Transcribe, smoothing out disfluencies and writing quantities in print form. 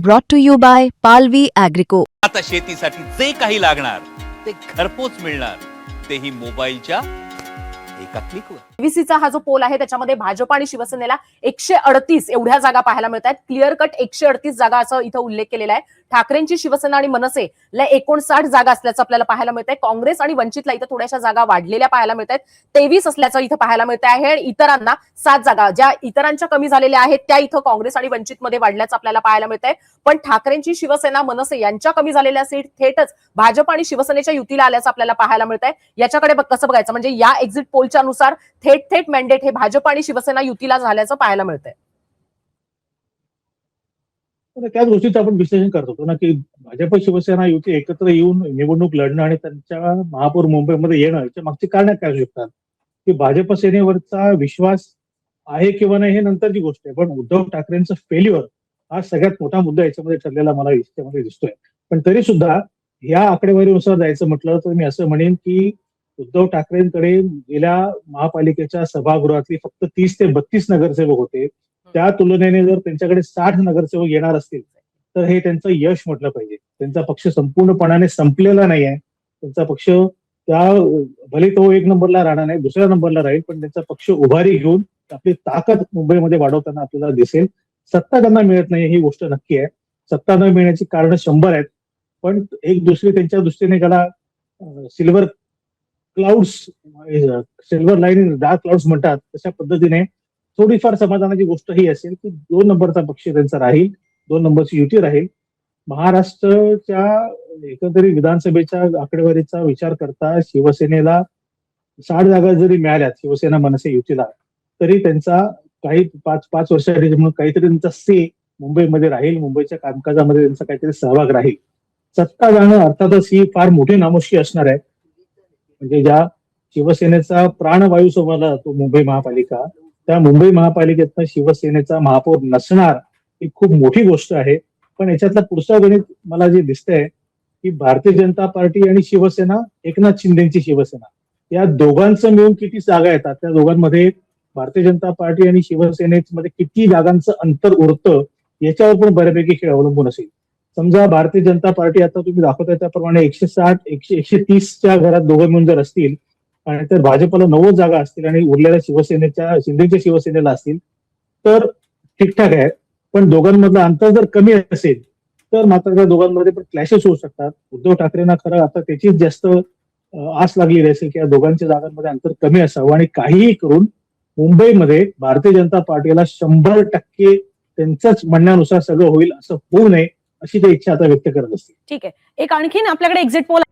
brought to you by Palvi Agrico. आता शेतीसाठी जे काही लागणार ते घरपोच मिळणार, तेही मोबाईलच्या एका क्लिकवर. ओबीसीचा हा जो पोल आहे त्याच्यामध्ये भाजप आणि शिवसेनेला 138 एवढ्या जागा पाहायला मिळत आहेत. क्लिअर कट 138 जागा असं इथं उल्लेख केलेला आहे. ठाकरेंची शिवसेना आणि मनसेला 59 जागा असल्याचं आपल्याला पाहायला मिळत आहे. काँग्रेस आणि वंचितला इथं थोड्याशा जागा वाढलेल्या पाहायला मिळत आहेत. 23 असल्याचं इथं पाहायला मिळत आहे. आणि इतरांना 7 जागा, ज्या इतरांच्या कमी झालेल्या आहेत त्या इथं काँग्रेस आणि वंचितमध्ये वाढल्याचं आपल्याला पाहायला मिळत आहे. पण ठाकरेंची शिवसेना, मनसे यांच्या कमी झालेल्या सीट थेटच भाजप आणि शिवसेनेच्या युतीला आल्याचं आपल्याला पाहायला मिळत आहे. याच्याकडे कसं बघायचं, म्हणजे या एक्झिट पोलच्या नुसार थेट मॅन्डेट हे भाजप आणि शिवसेना युतीला झाल्याचं पाहायला मिळतंय. त्याच गोष्टीचं आपण विश्लेषण करत होतो ना, की भाजप शिवसेना युती एकत्र येऊन निवडणूक लढणं आणि त्यांच्या महापौर मुंबईमध्ये येणं याच्या मागची कारण काय असू शकतात, की भाजप सेनेवरचा विश्वास आहे किंवा नाही हे नंतरची गोष्ट आहे. पण उद्धव ठाकरेंचं फेल्युअर हा सगळ्यात मोठा मुद्दा याच्यामध्ये ठरलेला मला याच्यामध्ये दिसतोय. पण तरी सुद्धा या आकडेवारीनुसार जायचं म्हटलं तर मी असं म्हणेन की उद्धव ठाकरेंकडे गेल्या महापालिकेच्या सभागृहातली फक्त 30 ते 32 नगरसेवक होते. त्या तुलनेने जर त्यांच्याकडे 60 नगरसेवक येणार असतील तर हे त्यांचं यश म्हटलं पाहिजे. त्यांचा पक्ष संपूर्णपणाने संपलेला नाही आहे. त्यांचा पक्ष त्या भले तो 1 नंबरला राहणार नाही, दुसऱ्या नंबरला राहील, पण त्यांचा पक्ष उभारी घेऊन आपली ताकद मुंबईमध्ये वाढवताना आपल्याला दिसेल. सत्ता त्यांना मिळत नाही ही गोष्ट नक्की आहे. सत्ता न मिळण्याची कारण 100 आहेत. पण एक दुसरी त्यांच्या दृष्टीने त्याला silver clouds, silver line dark clouds म्हणतात, तशा पद्धतीने थोडीफार समाधानाची गोष्ट ही असेल की 2 नंबरचा पक्ष त्यांचा राहील, 2 नंबरची युती राहील. महाराष्ट्राच्या एकंदरीत विधानसभेच्या आकडेवारीचा विचार करता शिवसेनेला 60 जागा जरी मिळाल्यात, शिवसेना मनसे युतीला, तरी त्यांचा काही 5 वर्षासाठी म्हणून काहीतरी त्यांचा से मुंबईमध्ये राहील, मुंबईच्या कामकाजामध्ये त्यांचा काहीतरी सहभाग राहील. सत्ता जाणं अर्थातच ही फार मोठी नामुष्की असणार आहे. म्हणजे ज्या शिवसेनेचा प्राणवायू समजला जातो मुंबई महापालिका, त्या मुंबई महापालिकेतनं शिवसेनेचा महापौर नसणार ही खूप मोठी गोष्ट आहे. पण याच्यातला पुढचा गणित मला जे दिसतंय की भारतीय जनता पार्टी आणि शिवसेना, एकनाथ शिंदेची शिवसेना, या दोघांचं मिळून किती जागा येतात, त्या दोघांमध्ये भारतीय जनता पार्टी आणि शिवसेनेमध्ये किती जागांचं अंतर उरतं याच्यावर पण बऱ्यापैकी खेळ अवलंबून असेल. समजा भारतीय जनता पार्टी आता तुम्ही दाखवताय त्याप्रमाणे 160-130च्या घरात दोघं मिळून जर असतील आणि तर भाजपला 90 जागा असतील आणि उरलेल्या शिंदेच्या शिवसेनेला असतील तर ठीकठाक आहे. पण दोघांमधलं अंतर जर कमी असेल तर मात्र त्या दोघांमध्ये पण क्लॅशेस होऊ शकतात. उद्धव ठाकरेंना खरं आता त्याचीच जास्त आस लागलेली असेल की या दोघांच्या जागांमध्ये अंतर कमी असावं आणि काहीही करून मुंबईमध्ये भारतीय जनता पार्टीला 100% त्यांच्याच म्हणण्यानुसार सगळं होईल असं होऊ नये अशी ते इच्छा आता व्यक्त करत असते. ठीक आहे. एक आणखीन आपल्याकडे एक्झिट पोल